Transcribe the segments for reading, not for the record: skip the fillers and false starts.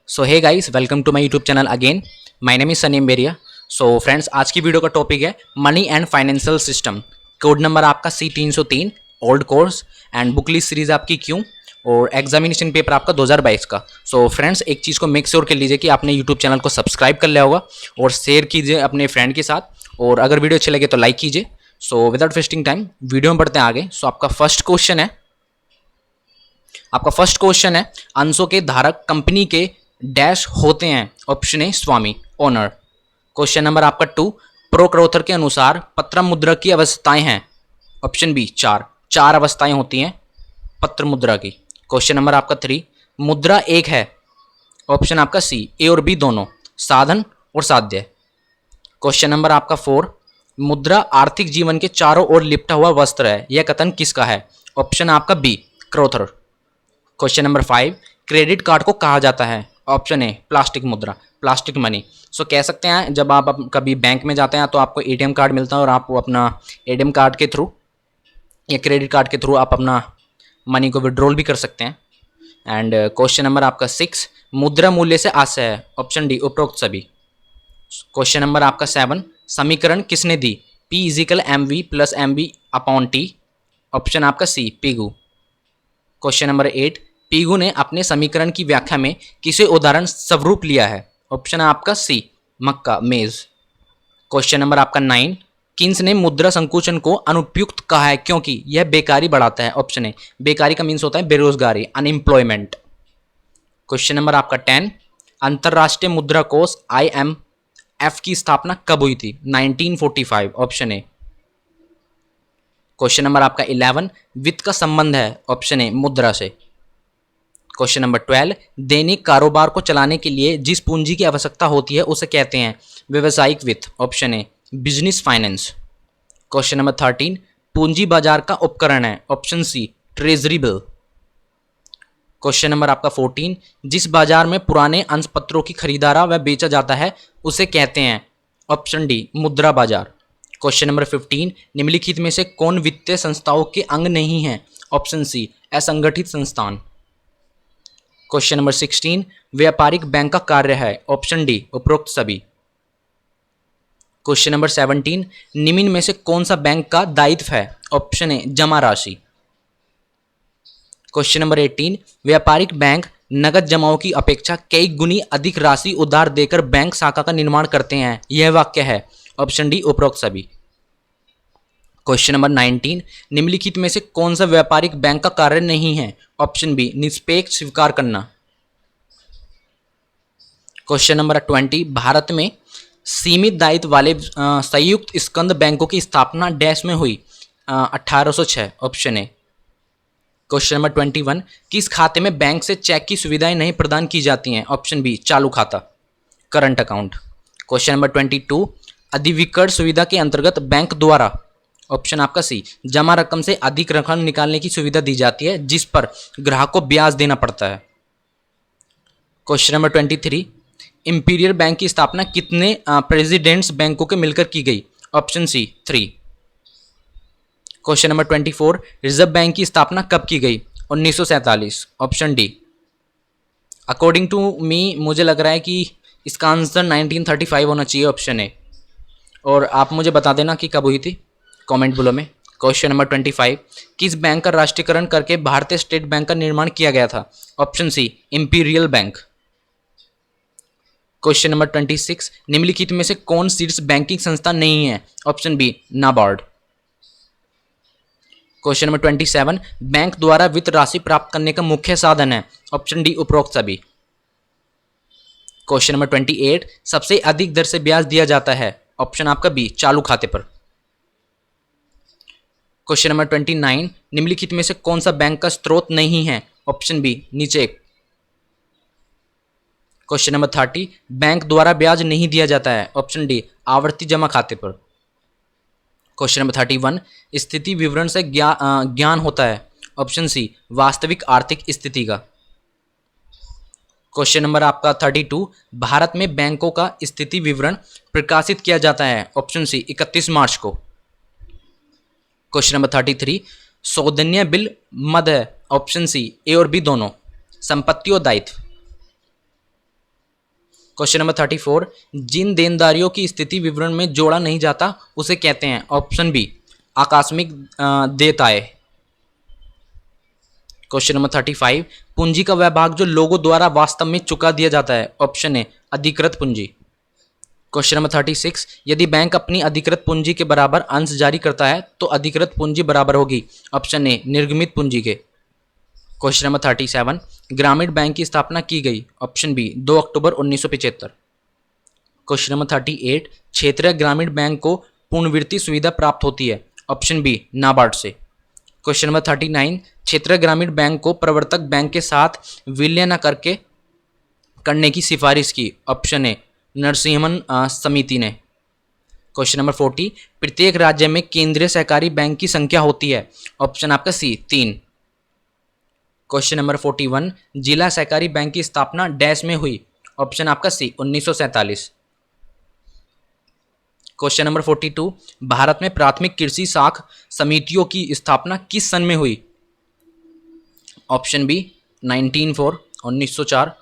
So hey guys, welcome to my YouTube channel again. My name is Sanim Beria. So friends, आज की video का topic है money and financial system. Code number आपका C303 old course and booklist series आपकी क्यों, और examination paper आपका 2022 का। सो फ्रेंड्स, एक चीज़ को मेक श्योर कर लीजिए कि आपने यूट्यूब चैनल को सब्सक्राइब कर लिया होगा और शेयर कीजिए अपने फ्रेंड के साथ, और अगर वीडियो अच्छी लगे तो लाइक कीजिए। So without wasting time video में बढ़ते हैं आगे। सो आपका फर्स्ट क्वेश्चन है अंशों के धारक कंपनी के डैश होते हैं। Option A Swami, owner. Question number आपका 2, प्रोक्रोथर के अनुसार पत्र मुद्रा की अवस्थाएं हैं। ऑप्शन बी चार अवस्थाएं होती हैं पत्र मुद्रा की। क्वेश्चन नंबर आपका 3, मुद्रा एक है। ऑप्शन आपका सी, ए और बी दोनों, साधन और साध्य। क्वेश्चन नंबर आपका 4, मुद्रा आर्थिक जीवन के चारों ओर लिपटा हुआ वस्त्र है। यह कथन किसका है? ऑप्शन आपका B, Crowther. Question number 5, credit card को कहा जाता है। ऑप्शन ए, प्लास्टिक मुद्रा, प्लास्टिक मनी। सो कह सकते हैं जब आप कभी बैंक में जाते हैं तो आपको एटीएम कार्ड मिलता है और आप वो अपना एटीएम कार्ड के थ्रू या क्रेडिट कार्ड के थ्रू आप अपना मनी को विड्रॉल भी कर सकते हैं। एंड क्वेश्चन नंबर आपका 6, मुद्रा मूल्य से आशय है। ऑप्शन डी, उपरोक्त सभी। क्वेश्चन नंबर आपका 7, समीकरण किसने दी? P equal MV plus MB upon T। Option आपका C, Pigou. Question number 8, Pigou ने अपने समीकरण की व्याख्या में किसे उदाहरण स्वरूप लिया है? ऑप्शन आपका सी, मक्का, मेज। क्वेश्चन नंबर आपका 9, किन्स ने मुद्रा संकुचन को अनुपयुक्त कहा है क्योंकि यह बेकारी बढ़ाता है। ऑप्शन ए, बेकारी का मीन्स होता है बेरोजगारी, अनएम्प्लॉयमेंट। क्वेश्चन नंबर आपका 10, अंतरराष्ट्रीय मुद्रा कोष IMF की स्थापना कब हुई थी? 1945। Option A. क्वेश्चन नंबर आपका 11, वित्त का संबंध है। ऑप्शन ए, मुद्रा से। क्वेश्चन नंबर 12, दैनिक कारोबार को चलाने के लिए जिस पूंजी की आवश्यकता होती है उसे कहते हैं व्यवसायिक वित्त। Option A, business finance. Question number 13, पूंजी बाजार का उपकरण है। Option C, treasury bill. Question number आपका 14, जिस बाजार में पुराने अंशपत्रों की खरीदारा व बेचा जाता है उसे कहते हैं। ऑप्शन डी, मुद्रा बाजार। क्वेश्चन नंबर 15, निम्नलिखित में से कौन वित्तीय संस्थाओं के अंग नहीं है? ऑप्शन सी, असंगठित संस्थान। क्वेश्चन नंबर 16, व्यापारिक बैंक का कार्य है। ऑप्शन डी, उपरोक्त सभी। क्वेश्चन नंबर 17, निम्न में से कौन सा बैंक का दायित्व है? ऑप्शन ए, जमा राशि। क्वेश्चन नंबर 18, व्यापारिक बैंक नगद जमाओं की अपेक्षा कई गुनी अधिक राशि उधार देकर बैंक शाखा का निर्माण करते हैं। यह वाक्य है। ऑप्शन डी, उपरोक्त सभी। क्वेश्चन नंबर 19, निम्नलिखित में से कौन सा व्यापारिक बैंक का कार्य नहीं है? ऑप्शन बी, निष्पक्ष स्वीकार करना। क्वेश्चन नंबर 20, भारत में सीमित दायित्व वाले संयुक्त स्कंद बैंकों की स्थापना डैश में हुई? 1806। Option A. क्वेश्चन नंबर 21, किस खाते में बैंक से चेक की सुविधाएं नहीं प्रदान की जाती हैं? ऑप्शन बी, चालू खाता, करंट अकाउंट। क्वेश्चन नंबर 22, अधिविकर्ण सुविधा के अंतर्गत बैंक द्वारा, ऑप्शन आपका सी, जमा रकम से अधिक रकम निकालने की सुविधा दी जाती है जिस पर ग्राहक को ब्याज देना पड़ता है। क्वेश्चन नंबर 23, इंपीरियल बैंक की स्थापना कितने प्रेसिडेंट्स बैंकों के मिलकर की गई? Option C, 3। Question number 24, reserve bank की स्थापना कब की गई? 1947। Option D. According to me, मुझे लग रहा है कि इसका आंसर 1935 होना चाहिए, ऑप्शन ए। और आप मुझे बता देना कि कब हुई थी कमेंट बिलो में। क्वेश्चन नंबर 25, किस बैंक का राष्ट्रीयकरण करके भारतीय स्टेट बैंक का निर्माण किया गया था? Option C, imperial bank. Question number 26, निम्नलिखित में से कौन शीर्ष बैंकिंग संस्था नहीं है? Option B, NABARD. Question number 27, bank द्वारा वित्त राशि प्राप्त करने का मुख्य साधन है? ऑप्शन डी, उपरोक्त सभी। क्वेश्चन नंबर 28, सबसे अधिक दर से ब्याज दिया जाता है? ऑप्शन आपका बी, चालू खाते पर। क्वेश्चन नंबर 29, निम्नलिखित में से कौन सा बैंक का स्रोत नहीं है? ऑप्शन बी, नीचे। क्वेश्चन नंबर 30, बैंक द्वारा ब्याज नहीं दिया जाता है? ऑप्शन डी, आवर्ती जमा खाते पर। क्वेश्चन नंबर 31, स्थिति विवरण से ज्ञान होता है? ऑप्शन सी, वास्तविक आर्थिक स्थिति का। क्वेश्चन नंबर आपका 32, भारत में बैंकों का स्थिति विवरण प्रकाशित किया जाता है? ऑप्शन सी, 31 मार्च को। क्वेश्चन नंबर 33, सौजन्य बिल मद है? ऑप्शन सी, ए और बी दोनों, संपत्ति और दायित्व। क्वेश्चन नंबर 34, जिन देनदारियों की स्थिति विवरण में जोड़ा नहीं जाता उसे कहते हैं, ऑप्शन बी आकस्मिक देयताएं। क्वेश्चन नंबर 35, पूंजी का वह भाग जो लोगों द्वारा वास्तव में चुका दिया जाता है, ऑप्शन ए अधिकृत पूंजी। क्वेश्चन नंबर 36, यदि बैंक अपनी अधिकृत पूंजी के बराबर अंश जारी करता है तो अधिकृत पूंजी बराबर होगी, ऑप्शन ए निर्गमित पूंजी के। क्वेश्चन नंबर 37, ग्रामीण बैंक की स्थापना की गई, ऑप्शन बी 2 अक्टूबर 1975। क्वेश्चन नंबर 38, क्षेत्रीय ग्रामीण बैंक को पुनर्वित्तीय सुविधा प्राप्त होती है, ऑप्शन बी नाबार्ड से। क्वेश्चन नंबर 39, क्षेत्रीय ग्रामीण बैंक को प्रवर्तक बैंक के साथ विलय न करने की सिफारिश की, ऑप्शन ए नरसिम्हन समिति ने। क्वेश्चन नंबर 40, प्रत्येक राज्य में केंद्रीय सहकारी बैंक की संख्या होती है, ऑप्शन आपका सी 3। क्वेश्चन नंबर 41, जिला सहकारी बैंक की स्थापना डैश में हुई, ऑप्शन आपका सी 1947। क्वेश्चन नंबर 42, भारत में प्राथमिक कृषि साख समितियों की स्थापना किस सन में हुई, option B 1904।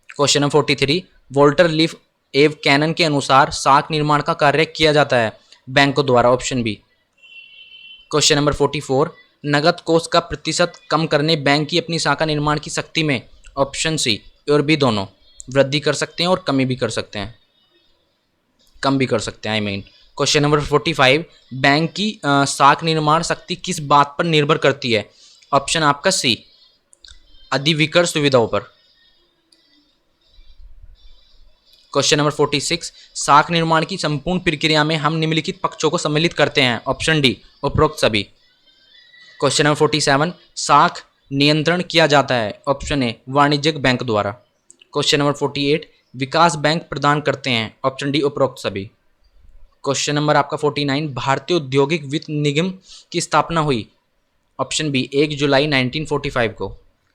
Question number 43, Walter Leaf एव कैनन के अनुसार साख निर्माण का कार्य किया जाता है बैंकों द्वारा, ऑप्शन बी। क्वेश्चन नंबर 44, नगद कोष का प्रतिशत कम करने बैंक की अपनी शाखा निर्माण की शक्ति में, ऑप्शन सी और बी दोनों, वृद्धि कर सकते हैं और कमी भी कर सकते हैं, कम भी कर सकते हैं I mean. Question number 45, bank की शाखा निर्माण शक्ति किस बात पर निर्भर करती है, ऑप्शन आपका सी अधिविक्रय सुविधाओं पर। क्वेश्चन नंबर 46, साख निर्माण की संपूर्ण प्रक्रिया में हम निम्नलिखित पक्षों को सम्मिलित करते हैं, ऑप्शन डी उपरोक्त सभी। क्वेश्चन नंबर 47, साख नियंत्रण किया जाता है, ऑप्शन ए वाणिज्यिक बैंक द्वारा। क्वेश्चन नंबर 48, विकास बैंक प्रदान करते हैं, ऑप्शन डी उपरोक्त सभी। क्वेश्चन नंबर आपका 49, भारतीय औद्योगिक वित्त निगम की स्थापना हुई, ऑप्शन बी 1 जुलाई 1945 को।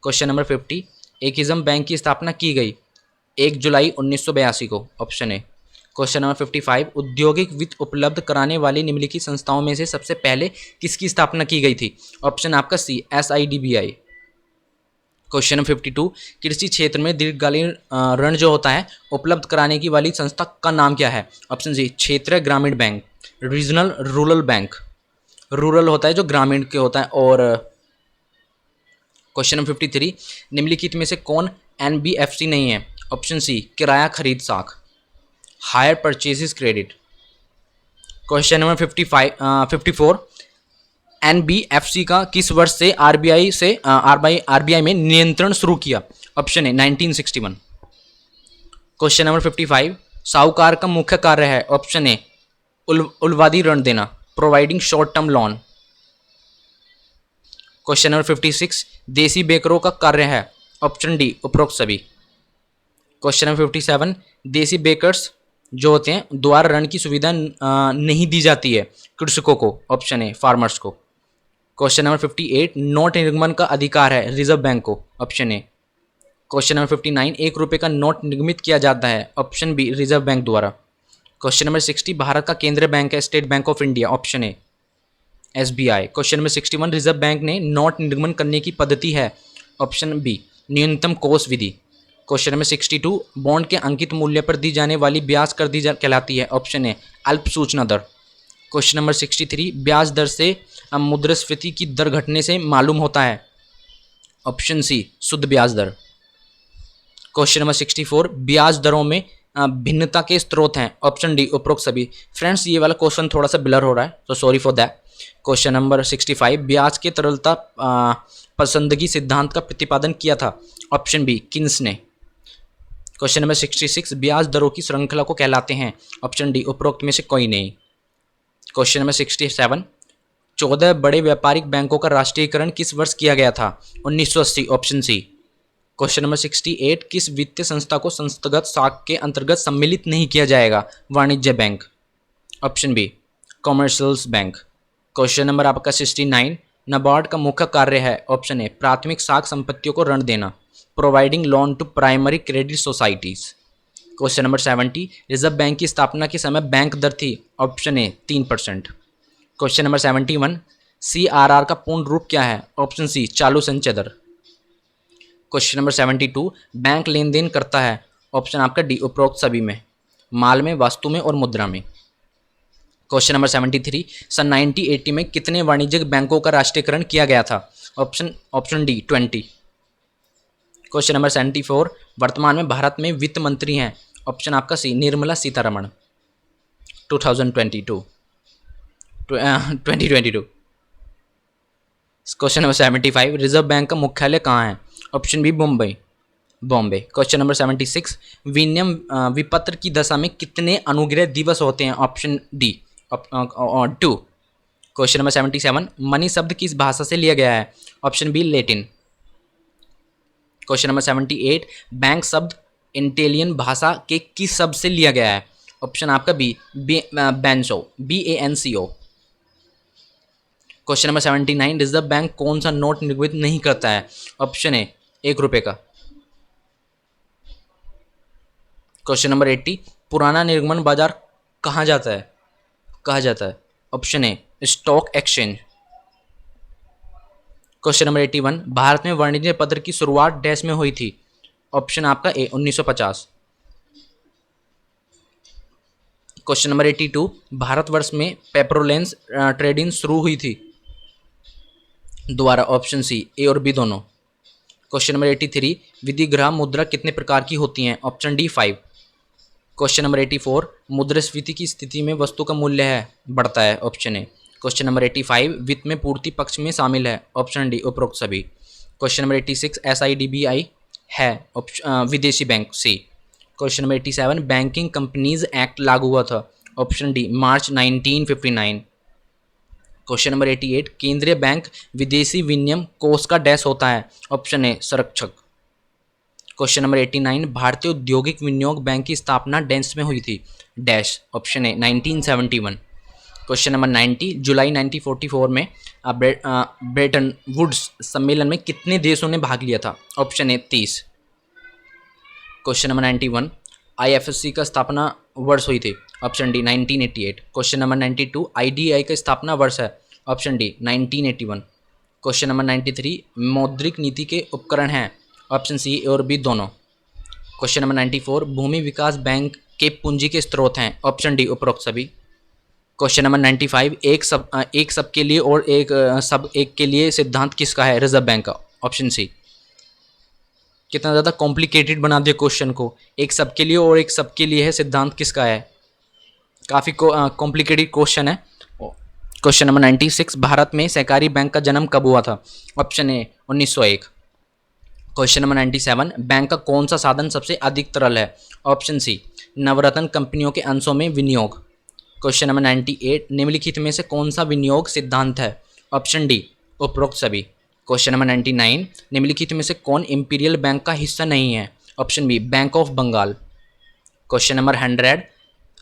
क्वेश्चन नंबर 50, एकिज्म बैंक की स्थापना की गई 1 जुलाई 1982 को, ऑप्शन ए। क्वेश्चन नंबर 55, औद्योगिक वित्त उपलब्ध कराने वाली निम्नलिखित संस्थाओं में से सबसे पहले किसकी स्थापना की गई थी, ऑप्शन आपका सी SIDBI। क्वेश्चन नंबर 52, कृषि क्षेत्र में दीर्घकालीन ऋण जो होता है उपलब्ध कराने की वाली संस्था का नाम क्या है, ऑप्शन सी क्षेत्रीय ग्रामीण bank, regional rural bank. Rural होता है जो ग्रामीण के होता है। और क्वेश्चन नंबर 53, निम्नलिखित में से कौन NBFC नहीं है, ऑप्शन सी किराया खरीद साख, hire purchases credit. Question number 54, NBFC का किस वर्ष से RBI में नियंत्रण शुरू किया, ऑप्शन ए 1961। क्वेश्चन नंबर 55, साहूकार का मुख्य कार्य है, ऑप्शन ए उलवादी ऋण देना, providing short term loan. Question number 56, देसी बेकरों का कार्य है, ऑप्शन डी उपरोक्त सभी। क्वेश्चन नंबर 57, देसी बेकर्स जो होते हैं द्वारा ऋण की सुविधा नहीं दी जाती है कृषकों को, ऑप्शन ए फार्मर्स को। क्वेश्चन नंबर 58, नोट निर्गमन का अधिकार है रिजर्व बैंक को, ऑप्शन ए। क्वेश्चन नंबर 59, 1 रुपये का नोट निर्गमित किया जाता है, ऑप्शन बी रिजर्व बैंक द्वारा। क्वेश्चन नंबर 60, भारत का केंद्रीय बैंक है state bank of India, option A SBI। Question number 61, reserve bank ने नोट निर्गमन करने की पद्धति है, ऑप्शन बी न्यूनतम कोष विधि। क्वेश्चन नंबर 62, बॉन्ड के अंकित मूल्य पर दी जाने वाली ब्याज कर दी कहलाती है, ऑप्शन ए अल्प सूचना दर। क्वेश्चन नंबर 63, ब्याज दर से मुद्रास्फीति की दर घटने से मालूम होता है, ऑप्शन सी शुद्ध ब्याज दर। क्वेश्चन नंबर 64, ब्याज दरों में भिन्नता के स्रोत हैं, ऑप्शन डी उपरोक्त सभी। फ्रेंड्स ये वाला क्वेश्चन थोड़ा सा ब्लर हो रहा है तो sorry for that. Question number 65, ब्याज के तरलता पसंदगी सिद्धांत का प्रतिपादन किया था, ऑप्शन बी किन्स ने। क्वेश्चन नंबर 66, ब्याज दरों की श्रृंखला को कहलाते हैं, ऑप्शन डी उपरोक्त में से कोई नहीं। क्वेश्चन नंबर 67, 14 बड़े व्यापारिक बैंकों का राष्ट्रीयकरण किस वर्ष किया गया था, 1980, ऑप्शन सी। क्वेश्चन नंबर 68, किस वित्तीय संस्था को संस्थागत साख के अंतर्गत सम्मिलित नहीं किया जाएगा, वाणिज्य bank, option B commercial bank. Question number आपका 69, नाबार्ड का मुख्य कार्य है, ऑप्शन ए प्राथमिक साख संपत्तियों को ऋण देना, providing loan to primary credit societies. Question number 70, reserve bank की स्थापना के समय बैंक दर थी, option A 3%। Question number 71, CRR का पूर्ण रूप क्या है, ऑप्शन सी चालू संचय दर। क्वेश्चन नंबर 72, बैंक लेन देन करता है, ऑप्शन आपका डी, उपरोक्त सभी में, माल में, वस्तु में और मुद्रा में। क्वेश्चन नंबर 73, सन 1980 में कितने वाणिज्यिक बैंकों का राष्ट्रीयकरण किया गया था? Option D 20। क्वेश्चन नंबर 74, वर्तमान में भारत में वित्त मंत्री हैं? ऑप्शन आपका C Nirmala Sitharaman, 2022। Question number 75, reserve bank का मुख्यालय कहाँ है? Option B Bombay. Question number 76, विनियम विपत्र की दशा में कितने अनुग्रह दिवस होते हैं? Option D 2। Question number 77, money शब्द किस भाषा से लिया गया है? Option B Latin. Question number 78, bank शब्द इंटेलियन भाषा के किस शब्द से लिया गया है? ऑप्शन आपका B Banco, BANCO। Question number 79, reserve bank कौन सा नोट निर्मित नहीं करता है? ऑप्शन ए 1 रुपये का। क्वेश्चन नंबर 80, पुराना निर्गमन बाजार कहा जाता है? ऑप्शन ए stock exchange. Question number 81, Bharat में वाणिज्य पत्र की शुरुआत डैश में हुई थी? ऑप्शन आपका ए 1950। क्वेश्चन नंबर 82, भारतवर्ष में पेपरोलेंस ट्रेडिंग शुरू हुई थी? दोबारा ऑप्शन सी, ए और बी दोनों। क्वेश्चन नंबर 83, विधिग्राम मुद्रा कितने प्रकार की होती हैं? Option D 5। क्वेश्चन नंबर 84, मुद्रास्फीति की स्थिति में वस्तु का मूल्य बढ़ता है? ऑप्शन ए। क्वेश्चन नंबर 85, वित्त में पूर्ति पक्ष में शामिल है? ऑप्शन डी उपरोक्त सभी। क्वेश्चन नंबर 86, SIDBI है? विदेशी bank, C. Question number 87, banking companies act लागू हुआ था? Option D March 1959। Question number 88, केंद्रीय बैंक विदेशी विनिमय कोष का डैश होता है? ऑप्शन ए संरक्षक। क्वेश्चन नंबर 89, भारतीय औद्योगिक विनियोग बैंक की स्थापना डैश में हुई थी? Dash, option A 1971। Question number 90, जुलाई 1944 में ब्रेटन वुड्स सम्मेलन में कितने देशों ने भाग लिया था? Option A 30। Question number 91, IFSC का स्थापना वर्ष हुई थी? Option D 1988। Question number 92, IDI का स्थापना वर्ष है? Option D 1981। क्वेश्चन नंबर 93, मौद्रिक नीति के उपकरण हैं? ऑप्शन सी और बी दोनों। क्वेश्चन नंबर 94, भूमि विकास बैंक के पूंजी के स्रोत हैं? ऑप्शन डी उपरोक्त सभी। क्वेश्चन नंबर 95, एक सब के लिए और एक सब एक के लिए सिद्धांत किसका है? रिजर्व बैंक का, ऑप्शन सी। कितना ज़्यादा कॉम्प्लिकेटेड बना दिया क्वेश्चन को, एक सब के लिए और एक सब के लिए है, सिद्धांत किसका है? काफ़ी कॉम्प्लिकेटेड क्वेश्चन है। क्वेश्चन नंबर 96, भारत में सहकारी बैंक का जन्म कब हुआ था? Option A 1901। Question number 97, bank का कौन सा साधन सबसे अधिक तरल है? ऑप्शन सी नवरत्न कंपनियों के अंशों में विनियोग। क्वेश्चन नंबर 98, निम्नलिखित में से कौन सा विनियोग सिद्धांत है? ऑप्शन डी उपरोक्त सभी। क्वेश्चन नंबर 99, निम्नलिखित में से कौन इंपीरियल बैंक का हिस्सा नहीं है? Option B bank of Bengal. Question number 100,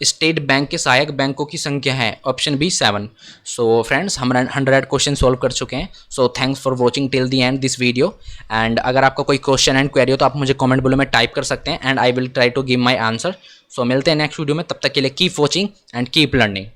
state bank के सहायक बैंकों की संख्या है? Option B 7। सो फ्रेंड्स, हम 100 क्वेश्चन सॉल्व कर चुके हैं। So thanks for watching till the end this video. And अगर आपका कोई क्वेश्चन एंड क्वेरी हो तो आप मुझे कमेंट बिलो में टाइप कर सकते हैं and I will try to give my answer. So मिलते हैं नेक्स्ट वीडियो में, तब तक के लिए keep watching and keep learning.